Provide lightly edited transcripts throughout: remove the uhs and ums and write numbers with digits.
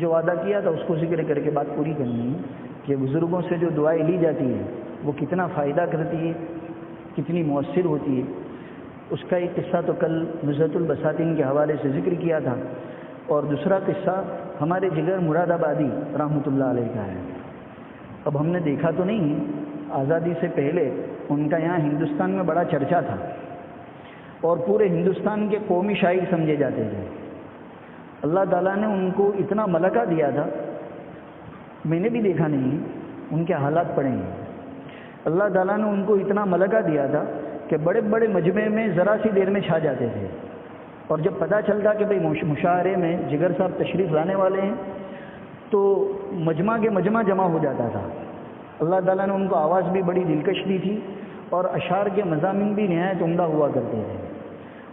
جو وعدہ کیا تھا اس کو ذکر کر کے بات پوری کرنی ہے کہ بزرگوں سے جو دعائیں لی جاتی ہیں وہ کتنا فائدہ کرتی ہے، کتنی مؤثر ہوتی ہے۔ اس کا ایک قصہ تو کل نزہۃ البساطین کے حوالے سے ذکر کیا تھا، اور دوسرا قصہ ہمارے جگر مراد آبادی رحمۃ اللہ علیہ کا ہے۔ اب ہم نے دیکھا تو نہیں، آزادی سے پہلے ان کا یہاں ہندوستان میں بڑا چرچا تھا اور پورے ہندوستان کے قومی شاعر سمجھے جاتے تھے۔ اللہ تعالیٰ نے ان کو اتنا ملکہ دیا تھا، میں نے بھی دیکھا نہیں، ان کے حالات پڑھے ہیں۔ اللہ تعالیٰ نے ان کو اتنا ملکہ دیا تھا کہ بڑے بڑے مجمع میں ذرا سی دیر میں چھا جاتے تھے، اور جب پتہ چلتا کہ بھئی مشاعرے میں جگر صاحب تشریف لانے والے ہیں تو مجمع کے مجمع جمع ہو جاتا تھا۔ اللہ تعالیٰ نے ان کو آواز بھی بڑی دلکش دی تھی، اور اشعار کے مضامین بھی نہایت عمدہ ہوا کرتے تھے،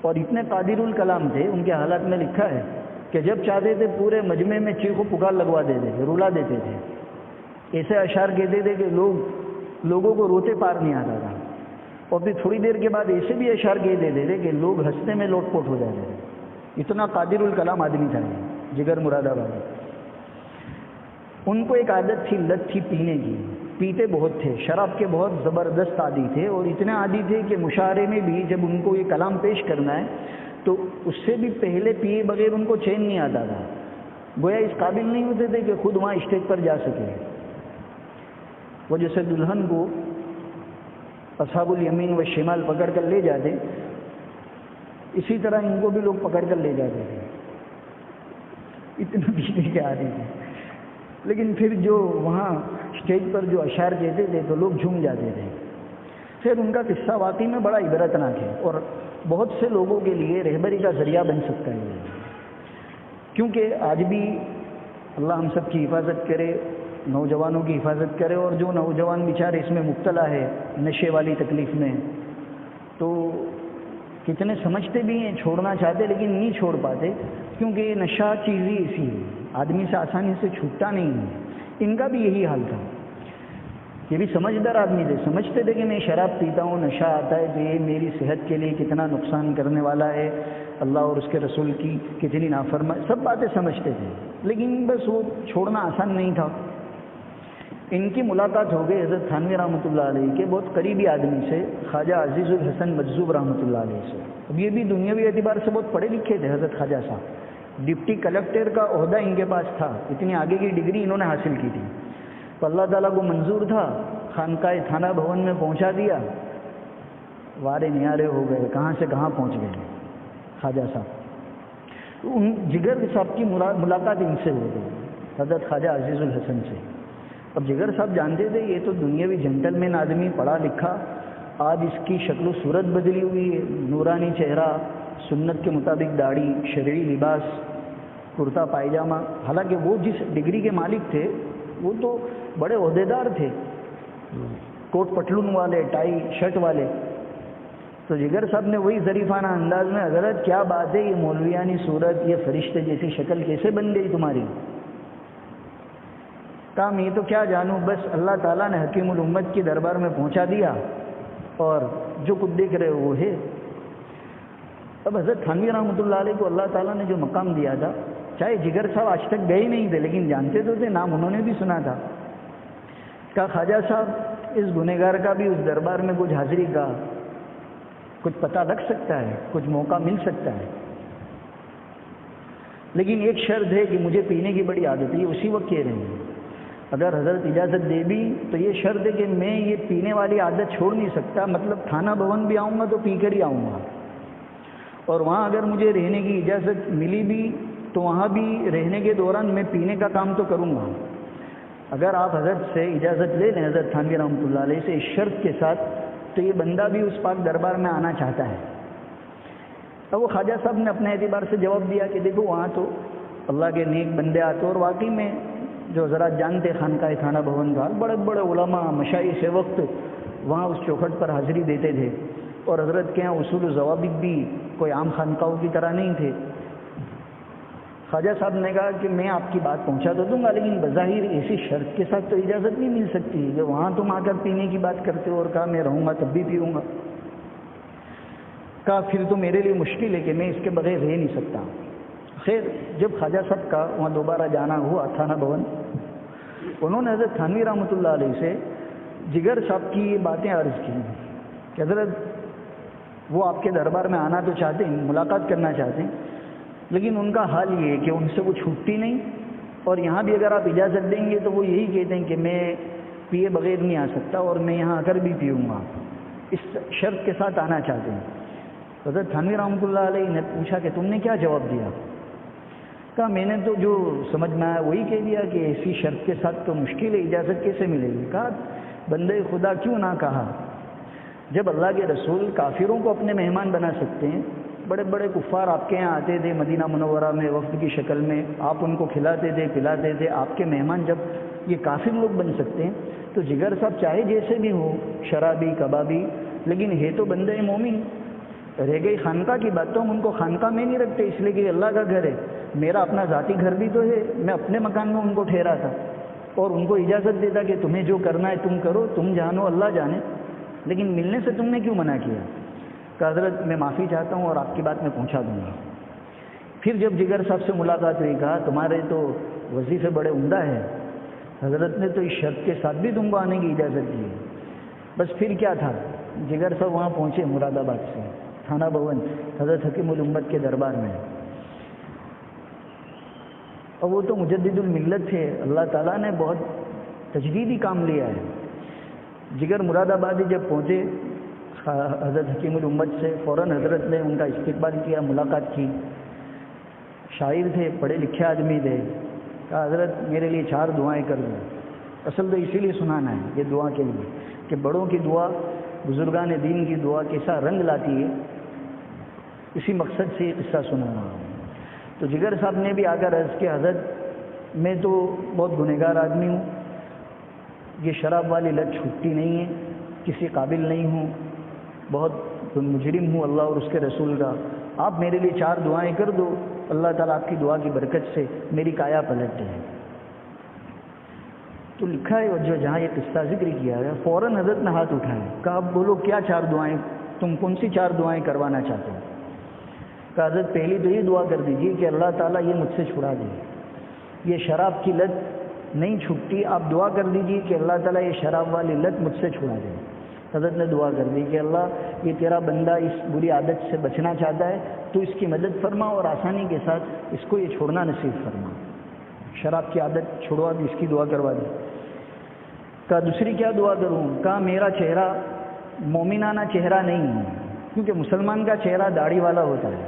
اور اتنے قادر الکلام تھے۔ ان کے حالات میں لکھا ہے کہ جب چاہتے تھے پورے مجمع میں چیخ و پکار لگوا دیتے تھے، رلا دیتے تھے، ایسے اشعار کہتے تھے کہ لوگوں کو روتے پار نہیں آتا تھا، اور پھر تھوڑی دیر کے بعد ایسے بھی اشعار کہہ دیتے تھے کہ لوگ ہنسنے میں لوٹ پوٹ ہو جاتے تھے۔ اتنا قادر الکلام آدمی تھا یہ جگر مراد آبادی۔ ان کو ایک عادت تھی، لت تھی پینے کی، پیتے بہت تھے، شراب کے بہت زبردست عادی تھے، اور اتنے عادی تھے کہ مشاعرے میں بھی جب ان کو یہ کلام پیش کرنا ہے تو اس سے بھی پہلے پیے بغیر ان کو چین نہیں آتا تھا، گویا اس قابل نہیں ہوتے تھے کہ خود وہاں اسٹیج پر جا سکے۔ وہ جیسے دلہن کو اصحاب الیمین و شمال پکڑ کر لے جاتے، اسی طرح ان کو بھی لوگ پکڑ کر لے جاتے تھے، اتنا پینے کے عادی تھے۔ لیکن پھر جو وہاں اسٹیج پر جو اشعار کہتے تھے تو لوگ جھوم جاتے تھے۔ پھر ان کا قصہ واقعی میں بڑا عبرتناک ہے، اور بہت سے لوگوں کے لیے رہبری کا ذریعہ بن سکتا ہے، کیونکہ آج بھی اللہ ہم سب کی حفاظت کرے، نوجوانوں کی حفاظت کرے، اور جو نوجوان بیچارے اس میں مبتلا ہے نشے والی تکلیف میں، تو کتنے سمجھتے بھی ہیں، چھوڑنا چاہتے لیکن نہیں چھوڑ پاتے، کیونکہ یہ نشہ چیز ہی ایسی ہے، آدمی سے آسانی سے چھوٹتا نہیں ہے۔ ان کا بھی یہی حال تھا، یہ بھی سمجھدار آدمی تھے، سمجھتے تھے کہ میں شراب پیتا ہوں، نشہ آتا ہے تو یہ میری صحت کے لیے کتنا نقصان کرنے والا ہے، اللہ اور اس کے رسول کی کتنی نافرمانی، سب باتیں سمجھتے تھے، لیکن بس وہ چھوڑنا آسان نہیں تھا۔ ان کی ملاقات ہو گئی حضرت تھانوی رحمۃ اللہ علیہ کے بہت قریبی آدمی سے، خواجہ عزیز الحسن مجذوب رحمۃ اللہ علیہ سے۔ اب یہ بھی دنیاوی اعتبار سے بہت پڑھے لکھے تھے حضرت خواجہ صاحب، ڈپٹی کلکٹر کا عہدہ ان کے پاس تھا، اتنی آگے کی ڈگری انہوں نے حاصل کی تھی، تو اللہ تعالیٰ کو منظور تھا، خانقاہ تھانہ بھون میں پہنچا دیا، وارے نیارے ہو گئے، کہاں سے کہاں پہنچ گئے خواجہ صاحب۔ ان جگر صاحب کی ملاقات ان سے ہو گئی، حضرت خواجہ عزیز الحسن سے۔ اب جگر صاحب جانتے تھے یہ تو دنیاوی جنٹل مین آدمی، پڑھا لکھا، آج اس کی شکل و صورت بدلی ہوئی ہے، نورانی چہرہ، سنت کے مطابق داڑھی، شرعی لباس، کرتا پائجامہ، حالانکہ وہ جس ڈگری کے مالک تھے وہ تو بڑے عہدیدار تھے، کوٹ پٹلون والے، ٹائی شرٹ والے۔ تو جگر صاحب نے وہی ظریفانہ انداز میں، حضرت کیا بات ہے، یہ مولویانی صورت، یہ فرشتے جیسی شکل کیسے بن گئی تمہاری؟ کہا میں تو کیا جانوں، بس اللہ تعالیٰ نے حکیم الامت کی دربار میں پہنچا دیا، اور جو کچھ دیکھ رہے ہو وہ ہے۔ اب حضرت تھانوی رحمۃ اللہ علیہ کو اللہ تعالیٰ نے جو مقام دیا تھا، چاہے جگر صاحب آج تک گئے نہیں تھے لیکن جانتے تو تھے، نام انہوں نے بھی سنا تھا۔ کہا خواجہ صاحب اس گنہگار کا بھی اس دربار میں کچھ حاضری کا کچھ پتہ لگ سکتا ہے، کچھ موقع مل سکتا ہے، لیکن ایک شرط ہے کہ مجھے پینے کی بڑی عادت ہے۔ یہ اسی وقت کہہ رہے ہیں، اگر حضرت اجازت دے بھی تو یہ شرط ہے کہ میں یہ پینے والی عادت چھوڑ نہیں سکتا، مطلب تھانہ بھون بھی آؤں گا تو پی کر ہی آؤں گا، اور وہاں اگر مجھے رہنے کی اجازت ملی بھی تو وہاں بھی رہنے کے دوران میں پینے کا کام تو کروں گا۔ اگر آپ حضرت سے اجازت لے لیں، حضرت تھانوی رحمۃ اللہ علیہ سے، اس شرط کے ساتھ، تو یہ بندہ بھی اس پاک دربار میں آنا چاہتا ہے۔ اب وہ خواجہ صاحب نے اپنے اعتبار سے جواب دیا کہ دیکھو وہاں تو اللہ کے نیک بندے آتے، اور واقعی میں جو حضرات جانتے خانقاہ تھانہ بھون کا، بڑے بڑے علماء مشائخ وقت وہاں اس چوکھٹ پر حاضری دیتے تھے، اور حضرت کے یہاں اصول و ضوابط بھی کوئی عام خانقاہوں کی طرح نہیں تھے۔ خواجہ صاحب نے کہا کہ میں آپ کی بات پہنچا تو دوں گا، لیکن بظاہر ایسی شرط کے ساتھ تو اجازت نہیں مل سکتی کہ وہاں تم آ کر پینے کی بات کرتے ہو، اور کہا میں رہوں گا تب بھی پیوں گا۔ کہا پھر تو میرے لیے مشکل ہے کہ میں اس کے بغیر رہ نہیں سکتا۔ خیر جب خواجہ صاحب کا وہاں دوبارہ جانا ہوا تھانہ بھون، انہوں نے حضرت تھانوی رحمۃ اللہ علیہ سے جگر صاحب کی یہ باتیں عرض کی کہ حضرت وہ آپ کے دربار میں آنا تو چاہتے ہیں، ملاقات کرنا چاہتے ہیں، لیکن ان کا حال یہ ہے کہ ان سے وہ چھوٹتی نہیں، اور یہاں بھی اگر آپ اجازت دیں گے تو وہ یہی کہتے ہیں کہ میں پیے بغیر نہیں آ سکتا، اور میں یہاں آ کر بھی پیوں گا، اس شرط کے ساتھ آنا چاہتے ہیں۔ حضرت تھانوی رحمۃ اللہ علیہ نے پوچھا کہ تم نے کیا جواب دیا؟ کہا میں نے تو جو سمجھ میں آیا وہی کہہ دیا کہ ایسی شرط کے ساتھ تو مشکل ہے، اجازت کیسے ملے گی؟ کہا بندے خدا کیوں نہ کہا، جب اللہ کے رسول کافروں کو اپنے مہمان بنا سکتے ہیں، بڑے بڑے کفار آپ کے یہاں آتے تھے مدینہ منورہ میں وفد کی شکل میں، آپ ان کو کھلاتے تھے پلاتے تھے، آپ کے مہمان جب یہ کافر لوگ بن سکتے ہیں تو جگر صاحب چاہے جیسے بھی ہو، شرابی کبابی، لیکن ہے تو بندے مومن۔ رہ گئی خانقاہ کی بات تو ہم ان کو خانقاہ میں نہیں رکھتے، اس لیے کہ اللہ کا گھر ہے، میرا اپنا ذاتی گھر بھی تو ہے، میں اپنے مکان میں ان کو ٹھہرا تھا اور ان کو اجازت دیتا کہ تمہیں جو کرنا ہے تم کرو، تم جانو اللہ جانے، لیکن ملنے سے تم نے کیوں منع کیا؟ کہ حضرت میں معافی چاہتا ہوں اور آپ کی بات میں پہنچا دوں گا۔ پھر جب جگر صاحب سے ملاقات ہوئی، کہا تمہارے تو وظیفے بڑے عمدہ ہیں، حضرت نے تو اس شرط کے ساتھ بھی تم کو آنے کی اجازت دی ہے۔ بس پھر کیا تھا، جگر صاحب وہاں پہنچے مراد آباد سے تھانہ بھون حضرت حکیم الامت کے دربار میں، اور وہ تو مجدد الملت تھے، اللہ تعالیٰ نے بہت تجدیدی کام لیا ہے۔ جگر مراد آبادی جب پہنچے حضرت حکیم الامت سے فوراً حضرت نے ان کا استقبال کیا، ملاقات کی۔ شاعر تھے، پڑھے لکھے آدمی تھے، کہا حضرت میرے لیے 4 دعائیں کر دو۔ اصل تو اسی لیے سنانا ہے یہ دعا کے لیے کہ بڑوں کی دعا، بزرگان دین کی دعا کیسا رنگ لاتی ہے، اسی مقصد سے یہ قصہ سنا رہا ہوں۔ تو جگر صاحب نے بھی آ کر عرض کیا حضرت میں تو بہت گنہگار آدمی ہوں، یہ شراب والی لت چھوٹتی نہیں ہے، کسی قابل نہیں ہوں، بہت مجرم ہوں اللہ اور اس کے رسول کا، آپ میرے لیے 4 دعائیں کر دو، اللہ تعالیٰ آپ کی دعا کی برکت سے میری کایا پلٹ جائے۔ تو لکھا ہے اور جو جہاں یہ قصہ ذکر کیا ہے فوراً حضرت نے ہاتھ اٹھائے، کہا اب بولو کیا 4 دعائیں، تم کون سی 4 دعائیں کروانا چاہتے ہو؟ کہا حضرت پہلی تو یہ دعا کر دیجیے کہ اللہ تعالیٰ یہ مجھ سے چھڑا دے، یہ شراب کی لت نہیں چھٹتی، آپ دعا کر دیجیے کہ اللہ تعالیٰ یہ شراب والی لت مجھ سے چھڑا دے۔ حضرت نے دعا کر دی کہ اللہ یہ تیرا بندہ اس بری عادت سے بچنا چاہتا ہے، تو اس کی مدد فرما اور آسانی کے ساتھ اس کو یہ چھوڑنا نصیب فرما، شراب کی عادت چھڑوا دی، اس کی دعا کروا دی۔ کہا دوسری کیا دعا کروں؟ کہا میرا چہرہ مومنانہ چہرہ نہیں ہے، کیونکہ مسلمان کا چہرہ داڑھی والا ہوتا ہے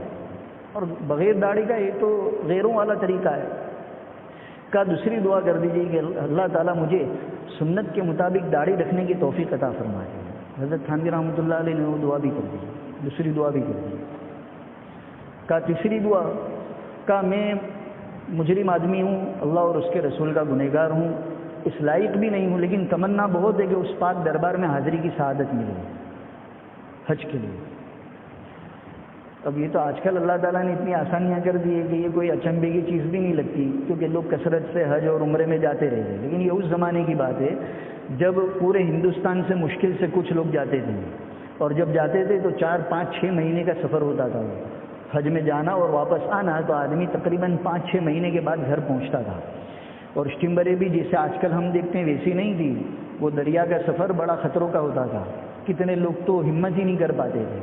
اور بغیر داڑھی کا یہ تو غیروں والا طریقہ ہے۔ کہا دوسری دعا کر دیجیے کہ اللہ تعالیٰ مجھے سنت کے مطابق داڑھی رکھنے کی توفیق عطا فرمائے۔ حضرت تھانوی رحمۃ اللہ علیہ نے وہ دعا بھی کر دی، دوسری دعا بھی کر دی۔ کہا تیسری دعا، کہا میں مجرم آدمی ہوں، اللہ اور اس کے رسول کا گنہگار ہوں، اس لائق بھی نہیں ہوں، لیکن تمنا بہت ہے کہ اس پاک دربار میں حاضری کی سعادت ملے حج کے لیے۔ اب یہ تو آج کل اللہ تعالیٰ نے اتنی آسانیاں کر دی ہے کہ یہ کوئی اچنبے کی چیز بھی نہیں لگتی، کیونکہ لوگ کثرت سے حج اور عمرے میں جاتے رہتے، لیکن یہ اس زمانے کی بات ہے جب پورے ہندوستان سے مشکل سے کچھ لوگ جاتے تھے، اور جب جاتے تھے تو 4 5 6 مہینے کا سفر ہوتا تھا، حج میں جانا اور واپس آنا، تو آدمی تقریباً 5 6 مہینے کے بعد گھر پہنچتا تھا۔ اور اسٹیمریں بھی جیسے آج کل ہم دیکھتے ہیں ویسی نہیں تھی، وہ دریا کا سفر بڑا خطروں کا ہوتا تھا، کتنے لوگ تو ہمت ہی نہیں کر پاتے تھے۔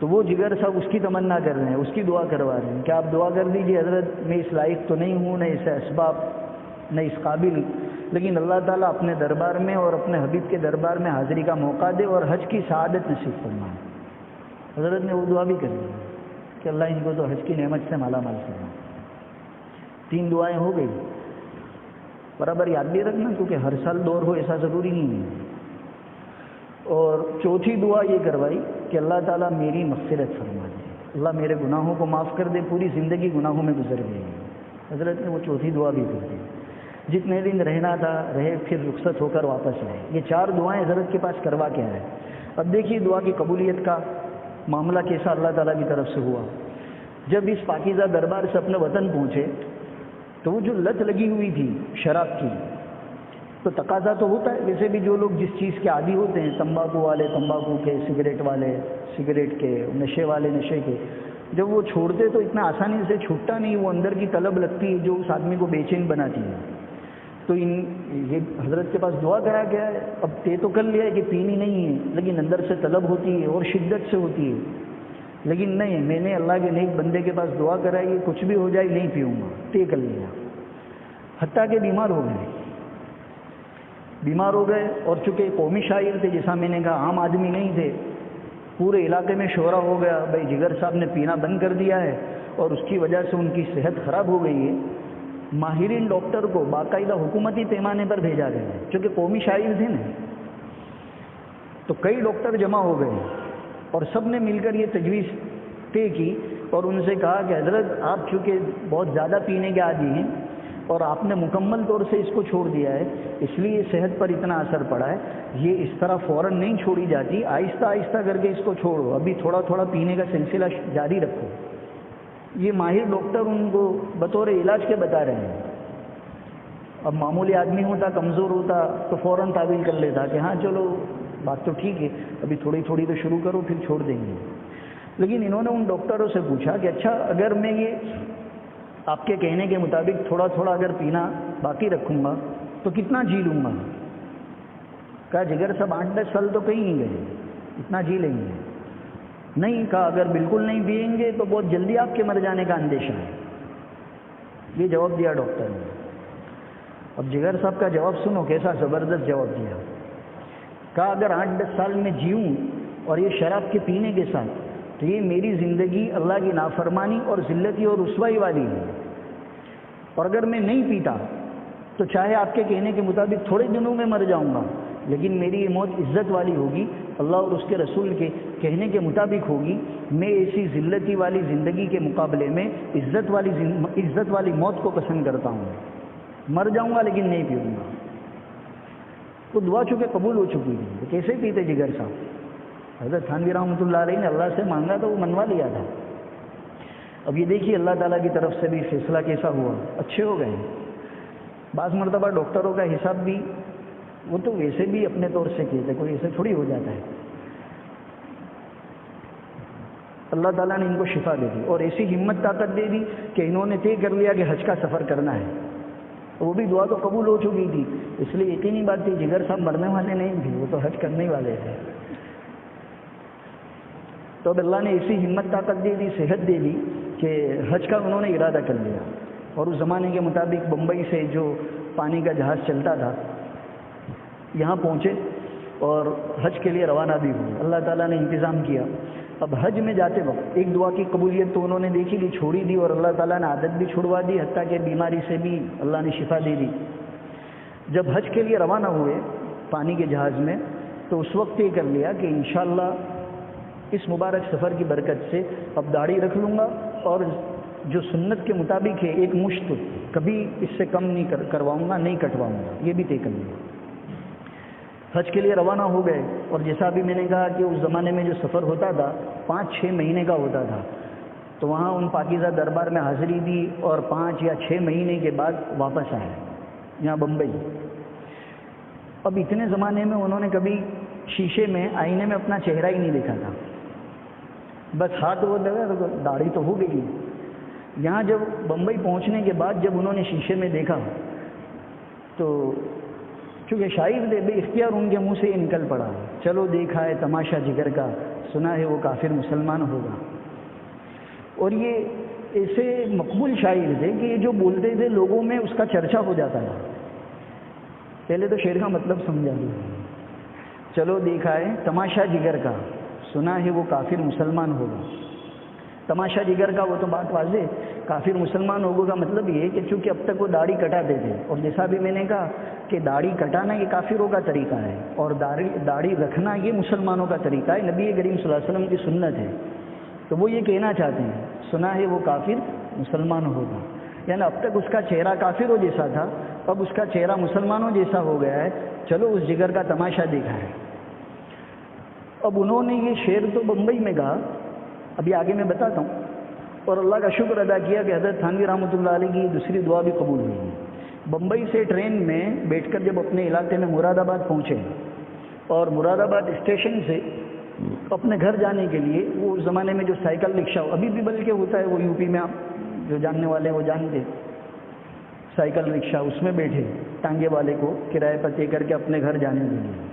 تو وہ جگر صاحب اس کی تمنا کر رہے ہیں، اس کی دعا کروا رہے ہیں کہ آپ دعا کر دیجئے حضرت میں اس لائق تو نہیں ہوں، نہ اس اسباب، نہ اس قابل، لیکن اللہ تعالیٰ اپنے دربار میں اور اپنے حبیب کے دربار میں حاضری کا موقع دے اور حج کی سعادت نصیب فرمائے۔ حضرت نے وہ دعا بھی کر دی کہ اللہ ان کو تو حج کی نعمت سے مالا مال فرمائے۔ 3 دعائیں ہو گئی، برابر یاد بھی رکھنا کیونکہ ہر سال دور ہو ایسا ضروری نہیں ہے۔ اور چوتھی دعا یہ کروائی کہ اللہ تعالیٰ میری مغفرت فرما دے، اللہ میرے گناہوں کو معاف کر دے، پوری زندگی گناہوں میں گزر گئی۔ حضرت نے وہ چوتھی دعا بھی کر دی، جتنے دن رہنا تھا رہے، پھر رخصت ہو کر واپس آئے۔ یہ 4 دعائیں حضرت کے پاس کروا کے آئے۔ اب دیکھیے دعا کی قبولیت کا معاملہ کیسا اللہ تعالیٰ کی طرف سے ہوا۔ جب اس پاکیزہ دربار سے اپنے وطن پہنچے تو وہ جو لت لگی ہوئی تھی شراب کی، تو تقاضا تو ہوتا ہے ویسے بھی، جو لوگ جس چیز کے عادی ہوتے ہیں، تمباکو والے تمباکو کے، سگریٹ والے سگریٹ کے، نشے والے نشے کے، جب وہ چھوڑتے تو اتنا آسانی سے چھوٹتا نہیں، وہ اندر کی طلب لگتی ہے جو اس آدمی کو بے چین بناتی ہے. تو یہ حضرت کے پاس دعا کرا گیا ہے. اب طے تو کر لیا ہے کہ پینی نہیں ہے، لیکن اندر سے طلب ہوتی ہے اور شدت سے ہوتی ہے. لیکن نہیں، میں نے اللہ کے نیک بندے کے پاس دعا کرائی ہے، کچھ بھی ہو جائے نہیں پیوں گا، طے کر لیا. حتیٰ کہ بیمار ہو گئے اور چونکہ قومی شاعر تھے، جیسا میں نے کہا عام آدمی نہیں تھے، پورے علاقے میں شورا ہو گیا بھائی جگر صاحب نے پینا بند کر دیا ہے اور اس کی وجہ سے ان کی صحت خراب ہو گئی ہے. ماہرین ڈاکٹر کو باقاعدہ حکومتی پیمانے پر بھیجا گیا، چونکہ قومی شاعر تھے نا. تو کئی ڈاکٹر جمع ہو گئے اور سب نے مل کر یہ تجویز طے کی اور ان سے کہا کہ حضرت آپ چونکہ بہت زیادہ پینے کے عادی ہیں اور آپ نے مکمل طور سے اس کو چھوڑ دیا ہے، اس لیے صحت پر اتنا اثر پڑا ہے. یہ اس طرح فوراً نہیں چھوڑی جاتی، آہستہ آہستہ کر کے اس کو چھوڑو، ابھی تھوڑا تھوڑا پینے کا سلسلہ جاری رکھو. یہ ماہر ڈاکٹر ان کو بطور علاج کے بتا رہے ہیں. اب معمولی آدمی ہوتا، کمزور ہوتا تو فوراً تعویل کر لیتا کہ ہاں چلو بات تو ٹھیک ہے، ابھی تھوڑی تھوڑی تو شروع کرو پھر چھوڑ دیں گے. لیکن انہوں نے ان ڈاکٹروں سے پوچھا کہ اچھا اگر میں یہ آپ کے کہنے کے مطابق تھوڑا تھوڑا اگر پینا باقی رکھوں گا تو کتنا جی لوں گا؟ کہا جگر صاحب 8-10 سال تو کہیں نہیں گئے، اتنا جی لیں گے. نہیں، کہا اگر بالکل نہیں پئیں گے تو بہت جلدی آپ کے مر جانے کا اندیشہ ہے. یہ جواب دیا ڈاکٹر نے. اب جگر صاحب کا جواب سنو، کیسا زبردست جواب دیا. کہا اگر 8-10 سال میں جیوں اور یہ شراب کے پینے کے ساتھ تو یہ میری زندگی اللہ کی نافرمانی اور ذلتی اور رسوائی والی ہے. اور اگر میں نہیں پیتا تو چاہے آپ کے کہنے کے مطابق تھوڑے دنوں میں مر جاؤں گا، لیکن میری یہ موت عزت والی ہوگی، اللہ اور اس کے رسول کے کہنے کے مطابق ہوگی. میں ایسی ذلتی والی زندگی کے مقابلے میں عزت والی موت کو پسند کرتا ہوں. مر جاؤں گا لیکن نہیں پیوں گا. وہ دعا چونکہ قبول ہو چکی تھی. تو کیسے پیتے جگر صاحب؟ حضرت تھانوی رحمۃ اللہ علیہ نے اللہ سے مانگا تو وہ منوا لیا تھا. اب یہ دیکھیے اللہ تعالیٰ کی طرف سے بھی فیصلہ کیسا ہوا، اچھے ہو گئے. بعض مرتبہ ڈاکٹروں کا حساب بھی وہ تو ویسے بھی اپنے طور سے کہتے، کوئی ایسے تھوڑی ہو جاتا ہے. اللہ تعالیٰ نے ان کو شفا دے دی اور ایسی ہمت طاقت دے دی کہ انہوں نے طے کر لیا کہ حج کا سفر کرنا ہے. وہ بھی دعا تو قبول ہو چکی تھی، اس لیے یقینی بات تھی جگر صاحب مرنے والے نہیں تھے، وہ تو حج کرنے والے تھے. تو اب اللہ نے ایسی ہمت طاقت دے دی، صحت دے دی کہ حج کا انہوں نے ارادہ کر لیا. اور اس زمانے کے مطابق بمبئی سے جو پانی کا جہاز چلتا تھا یہاں پہنچے اور حج کے لیے روانہ بھی ہوئے. اللہ تعالیٰ نے انتظام کیا. اب حج میں جاتے وقت ایک دعا کی قبولیت تو انہوں نے دیکھی لی، چھوڑی دی، اور اللہ تعالیٰ نے عادت بھی چھڑوا دی، حتیٰ کہ بیماری سے بھی اللہ نے شفا دے دی. جب حج کے لیے روانہ ہوئے پانی کے جہاز میں تو اس وقت یہ کر لیا کہ انشاءاللہ اس مبارک سفر کی برکت سے اب داڑھی رکھ لوں گا اور جو سنت کے مطابق ہے ایک مشت کبھی اس سے کم نہیں کرواؤں گا، نہیں کٹواؤں گا. یہ بھی طے کر لیا. حج کے لیے روانہ ہو گئے اور جیسا بھی میں نے کہا کہ اس زمانے میں جو سفر ہوتا تھا 5-6 مہینے کا ہوتا تھا. تو وہاں ان پاکیزہ دربار میں حاضری دی اور 5 یا 6 مہینے کے بعد واپس آئے یہاں بمبئی. اب اتنے زمانے میں انہوں نے کبھی شیشے میں آئینے میں اپنا چہرہ ہی نہیں دیکھا تھا. بس ہاتھ وہ لگا، داڑھی تو ہو گئی. یہاں جب بمبئی پہنچنے کے بعد جب انہوں نے شیشے میں دیکھا تو چونکہ شاعر تھے بے اختیار ان کے منہ سے یہ نکل پڑا، چلو دیکھا ہے تماشا جگر کا، سنا ہے وہ کافر مسلمان ہوگا. اور یہ ایسے مقبول شاعر تھے کہ یہ جو بولتے تھے لوگوں میں اس کا چرچا ہو جاتا تھا. پہلے تو شعر کا مطلب سمجھا دیا، چلو دیکھا ہے تماشا جگر کا، سنا ہے وہ کافر مسلمان ہوگا. تماشا جگر کا وہ تو بات واضح، کافر مسلمان ہوگا کا مطلب یہ کہ چونکہ اب تک وہ داڑھی کٹاتے تھے، اور جیسا بھی میں نے کہا کہ داڑھی کٹانا یہ کافروں کا طریقہ ہے اور داڑھی رکھنا یہ مسلمانوں کا طریقہ ہے، نبی کریم صلی اللہ علیہ وسلم کی سنت ہے. تو وہ یہ کہنا چاہتے ہیں سنا ہے وہ کافر مسلمان ہوگا، یعنی اب تک اس کا چہرہ کافروں جیسا تھا، اب اس کا چہرہ مسلمانوں جیسا ہو گیا ہے، چلو اس جگر کا تماشا دیکھا ہے. اب انہوں نے یہ شعر تو بمبئی میں کہا، ابھی آگے میں بتاتا ہوں. اور اللہ کا شکر ادا کیا کہ حضرت تھانوی رحمۃ اللہ علیہ کی دوسری دعا بھی قبول ہوئی. بمبئی سے ٹرین میں بیٹھ کر جب اپنے علاقے میں مراد آباد پہنچے اور مراد آباد اسٹیشن سے اپنے گھر جانے کے لیے وہ اس زمانے میں جو سائیکل رکشا ابھی بھی بلکہ ہوتا ہے، وہ یو پی میں آپ جو جاننے والے وہ جانتے، سائیکل رکشا اس میں بیٹھے ٹانگے والے کو کرائے پر دے کر کے اپنے گھر جانے کے لیے۔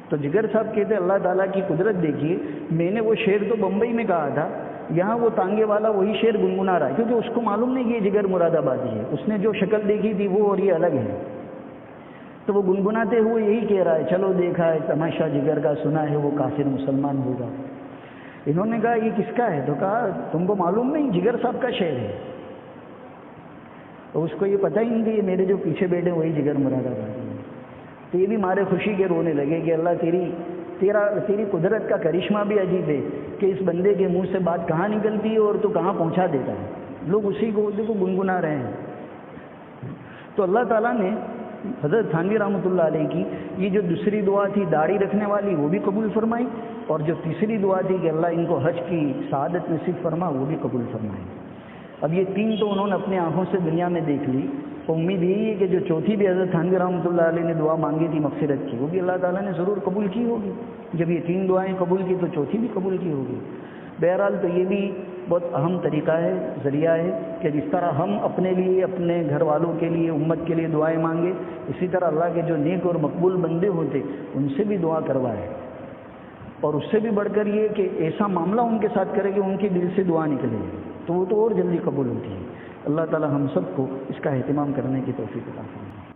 تو جگر صاحب کہتے اللہ تعالیٰ کی قدرت دیکھیے، میں نے وہ شعر تو بمبئی میں کہا تھا، یہاں وہ ٹانگے والا وہی شعر گنگنا رہا ہے، کیونکہ اس کو معلوم نہیں کہ یہ جگر مراد آبادی ہے، اس نے جو شکل دیکھی تھی وہ اور یہ الگ ہے، تو وہ گنگناتے ہوئے یہی کہہ رہا ہے چلو دیکھا ہے تماشا جگر کا، سنا ہے وہ کافر مسلمان ہوگا۔ انہوں نے کہا یہ کس کا ہے؟ تو کہا تم کو معلوم نہیں، جگر صاحب کا شعر ہے۔ تو اس کو یہ پتہ ہی نہیں کہ یہ میرے جو پیچھے بیٹھے وہی جگر مراد آبادی ہے۔ تو یہ بھی مارے خوشی کے رونے لگے کہ اللہ تیری قدرت کا کرشمہ بھی عجیب ہے کہ اس بندے کے منہ سے بات کہاں نکلتی ہے اور تو کہاں پہنچا دیتا ہے، لوگ اسی کو دیکھو گنگنا رہے ہیں۔ تو اللہ تعالیٰ نے حضرت تھانوی رحمۃ اللہ علیہ کی یہ جو دوسری دعا تھی داڑھی رکھنے والی وہ بھی قبول فرمائی، اور جو تیسری دعا تھی کہ اللہ ان کو حج کی سعادت نصیب فرما وہ بھی قبول فرمائی۔ اب یہ تین تو انہوں نے اپنی آنکھوں سے دنیا میں دیکھ لی، تو امید یہی ہے کہ جو چوتھی بھی حضرت تھانوی رحمۃ اللہ علیہ نے دعا مانگی تھی مغفرت کی، وہ بھی اللہ تعالیٰ نے ضرور قبول کی ہوگی۔ جب یہ تین دعائیں قبول کی تو چوتھی بھی قبول کی ہوگی۔ بہرحال تو یہ بھی بہت اہم طریقہ ہے، ذریعہ ہے کہ جس طرح ہم اپنے لیے، اپنے گھر والوں کے لیے، امت کے لیے دعائیں مانگے، اسی طرح اللہ کے جو نیک اور مقبول بندے ہوتے ان سے بھی دعا کروائے، اور اس سے بھی بڑھ کر یہ کہ ایسا معاملہ ان کے ساتھ کرے کہ ان کے دل سے دعا نکلے، تو وہ تو اور جلدی قبول ہوتی ہے۔ اللہ تعالی ہم سب کو اس کا اہتمام کرنے کی توفیق عطا فرمائے۔